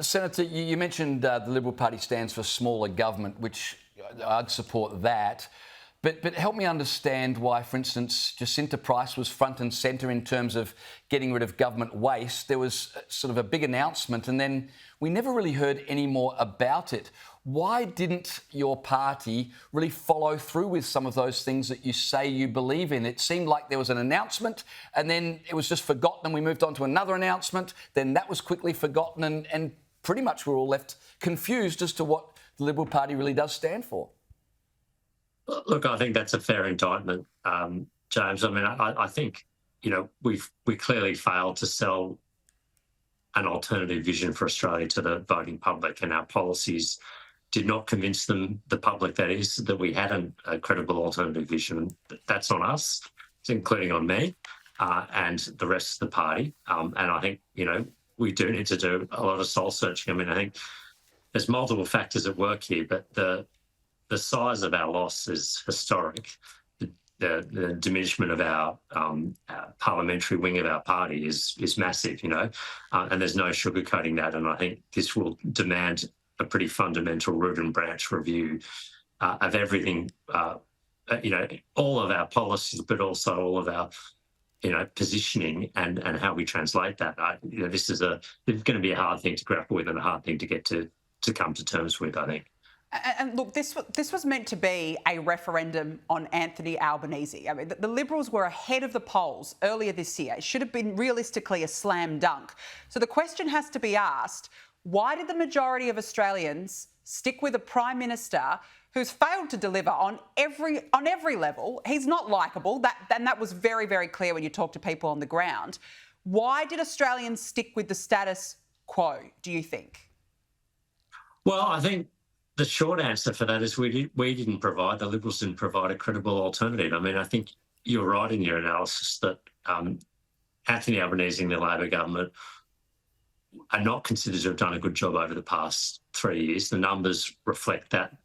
Senator, you mentioned the Liberal Party stands for smaller government, which I'd support that. But help me understand why, for instance, Jacinta Price was front and centre in terms of getting rid of government waste. There was sort of a big announcement and then we never really heard any more about it. Why didn't your party really follow through with some of those things that you say you believe in? It seemed like there was an announcement and then it was just forgotten and we moved on to another announcement. Then that was quickly forgotten and pretty much we're all left confused as to what the Liberal Party really does stand for. Look, I think that's a fair indictment, James. I mean, I think, we clearly failed to sell an alternative vision for Australia to the voting public, and our policies did not convince the public, that is, that we had a credible alternative vision. That's on us, including on me and the rest of the party. And I think, we do need to do a lot of soul searching. I mean, I think there's multiple factors at work here, but the size of our loss is historic. The diminishment of our parliamentary wing of our party is massive, and there's no sugarcoating that. And I think this will demand a pretty fundamental root and branch review of everything, all of our policies, but also all of our, positioning and how we translate that. This is going to be a hard thing to grapple with and a hard thing to get to come to terms with, I think. And look, this was meant to be a referendum on Anthony Albanese. I mean, the Liberals were ahead of the polls earlier this year. It should have been realistically a slam dunk. So the question has to be asked, why did the majority of Australians stick with a Prime Minister who's failed to deliver on every level? He's not likeable, and that was very, very clear when you talk to people on the ground. Why did Australians stick with the status quo, do you think? Well, I think the short answer for that is the Liberals didn't provide a credible alternative. I mean, I think you're right in your analysis that Anthony Albanese and the Labor government are not considered to have done a good job over the past 3 years. The numbers reflect that.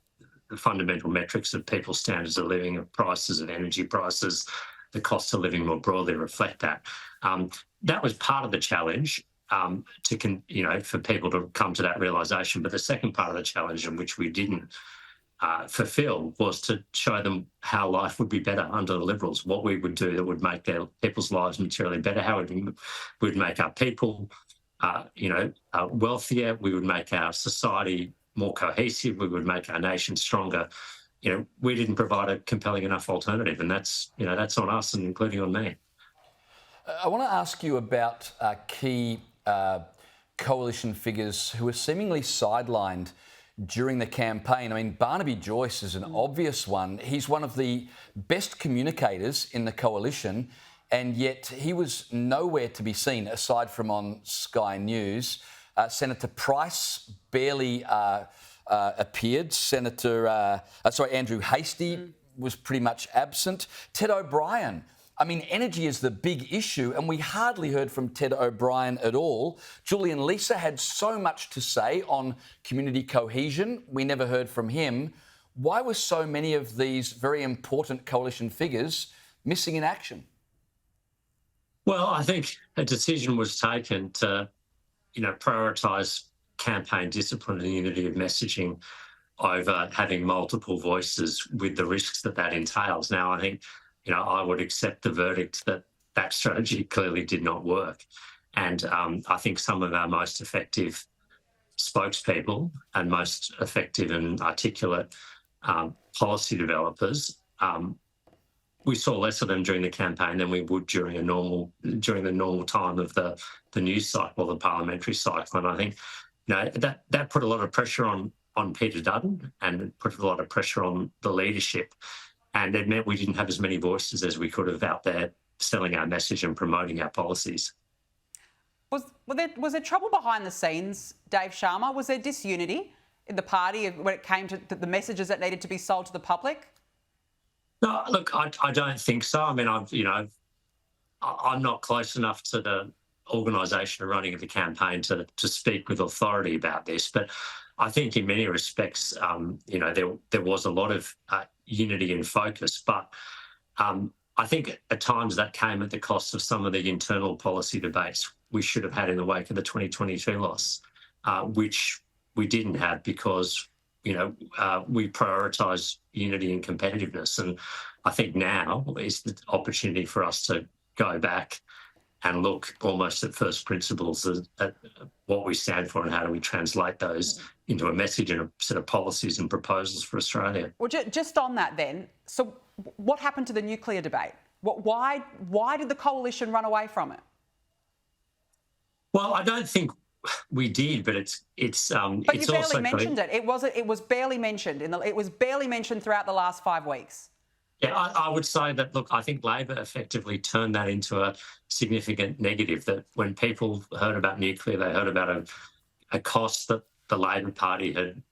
The fundamental metrics of people's standards of living, of prices, of energy prices, the cost of living more broadly reflect that. That was part of the challenge. For people to come to that realisation. But the second part of the challenge, in which we didn't fulfil, was to show them how life would be better under the Liberals, what we would do that would make their people's lives materially better, how we'd make our people, wealthier, we would make our society more cohesive, we would make our nation stronger. We didn't provide a compelling enough alternative, and that's on us, and including on me. I want to ask you about key coalition figures who were seemingly sidelined during the campaign. I mean, Barnaby Joyce is an obvious one. He's one of the best communicators in the coalition, and yet he was nowhere to be seen aside from on Sky News. Senator Price barely appeared. Andrew Hastie was pretty much absent. Ted O'Brien, I mean, energy is the big issue, and we hardly heard from Ted O'Brien at all. Julian Leeser had so much to say on community cohesion. We never heard from him. Why were so many of these very important coalition figures missing in action? Well, I think a decision was taken to, prioritise campaign discipline and unity of messaging over having multiple voices with the risks that entails. Now, I think, I would accept the verdict that strategy clearly did not work. And I think some of our most effective spokespeople and most effective and articulate policy developers, we saw less of them during the campaign than we would during the normal time of the news cycle, the parliamentary cycle. And I think that put a lot of pressure on Peter Dutton, and it put a lot of pressure on the leadership. And it meant we didn't have as many voices as we could have out there selling our message and promoting our policies. Was there trouble behind the scenes, Dave Sharma? Was there disunity in the party when it came to the messages that needed to be sold to the public? No, look, I don't think so. I mean, I'm not close enough to the organisation and running of the campaign to speak with authority about this, but I think in many respects, there was a lot of unity and focus, but I think at times that came at the cost of some of the internal policy debates we should have had in the wake of the 2022 loss. which we didn't have because, we prioritise unity and competitiveness. And I think now is the opportunity for us to go back and look almost at first principles at what we stand for and how do we translate those into a message and a set of policies and proposals for Australia. Well, just on that then, so what happened to the nuclear debate? Why did the coalition run away from it? Well, I don't think we did, but it's But it's you barely also mentioned it. It was barely mentioned it was barely mentioned throughout the last 5 weeks. Yeah, I would say that, look, I think Labor effectively turned that into a significant negative, that when people heard about nuclear, they heard about a cost that the Labor Party had,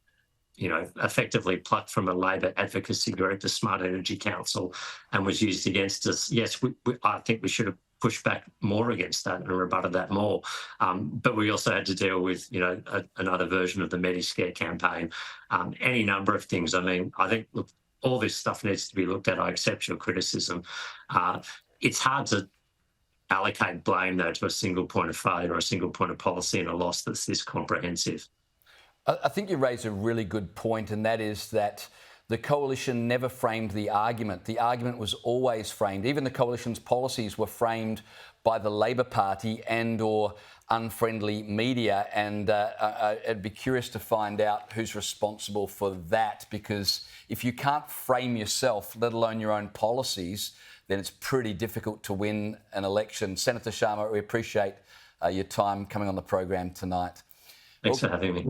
effectively plucked from a Labor advocacy group, the Smart Energy Council, and was used against us. Yes, I think we should have pushed back more against that and rebutted that more. But we also had to deal with, another version of the Mediscare campaign, any number of things. I mean, I think, look, all this stuff needs to be looked at. I accept your criticism. It's hard to allocate blame, though, to a single point of failure or a single point of policy in a loss that's this comprehensive. I think you raise a really good point, and that is that the coalition never framed the argument. The argument was always framed. Even the coalition's policies were framed by the Labor Party and or unfriendly media. And I'd be curious to find out who's responsible for that, because if you can't frame yourself, let alone your own policies, then it's pretty difficult to win an election. Senator Sharma, we appreciate your time coming on the program tonight. Thanks for having me.